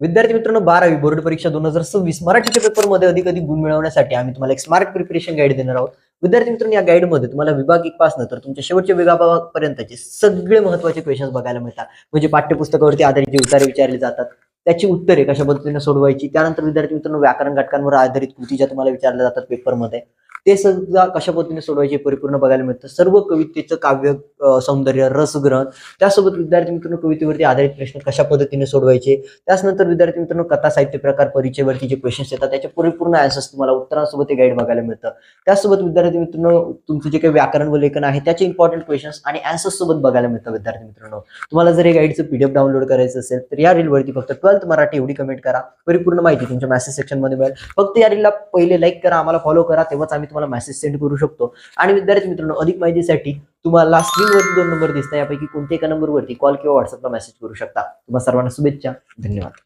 विद्यार्थी मित्रांनो, 12वी बोर्ड परीक्षा 2026 मराठीच्या पेपरमध्ये अधिक गुण मिळवण्यासाठी आम्ही तुम्हाला एक स्मार्ट प्रिपरेशन गाईड देणार आहोत. विद्यार्थी मित्रांनो, या गाईडमध्ये तुम्हाला विभाग 1 पासून तर तुमच्या शेवटच्या विभागापर्यंतचे सगळे महत्त्वाचे क्वेश्चन्स बघायला मिळतात. म्हणजे पाठ्यपुस्तकावरती आधारित जे उत्तरे विचारली जातात त्याची उत्तरे कशा पद्धतीने सोडवायची, त्यानंतर विद्यार्थी मित्रांनो व्याकरण घटकांवर आधारित कृती ज्या तुम्हाला विचारल्या जातात पेपरमध्ये ते सुद्धा कशा पद्धतीने सोडवायचे परिपूर्ण बघायला मिळतं. सर्व कवितेचं काव्य सौंदर्य, रसग्रहण, त्यासोबत विद्यार्थी मित्रांनो कवितेवरती आधारित प्रश्न कशा पद्धतीने सोडवायचे, त्याचनंतर विद्यार्थी मित्रांनो कथा साहित्य प्रकार परिचयवरती जे क्वेश्चन्स येतात त्याचे परिपूर्ण आन्सर्स तुम्हाला उत्तरांसोबत हे गाईड बघायला मिळतं. त्यासोबत विद्यार्थी मित्रांनो तुमचं जे काही व्याकरण व लेखन आहे त्याचे इम्पॉर्टंट क्वेश्चन्स आणि आन्सर्स सोबत बघायला मिळतं. विद्यार्थी मित्रांनो, तुम्हाला जर हे गाईडचं पीडीएफ डाउनलोड करायचं असेल तर या रीलवरती फक्त 12th मराठी एवढी कमेंट करा, परिपूर्ण माहिती तुमच्या मेसेज सेक्शन मध्ये मिळेल. फक्त या रीलला पहिले लाईक करा, आम्हाला फॉलो करा, तेव्हाच आम्ही तुम्हाला मेसेज सेंड करू शकतो. आणि विद्यार्थी मित्रांनो, अधिक माहितीसाठी तुम्हाला स्क्रीनवरती 2 नंबर दिसतात, यापैकी कोणत्याही एका नंबरवरती कॉल किंवा व्हॉट्सअपला मेसेज करू शकता. तुम्हाला सर्वांना शुभेच्छा. धन्यवाद.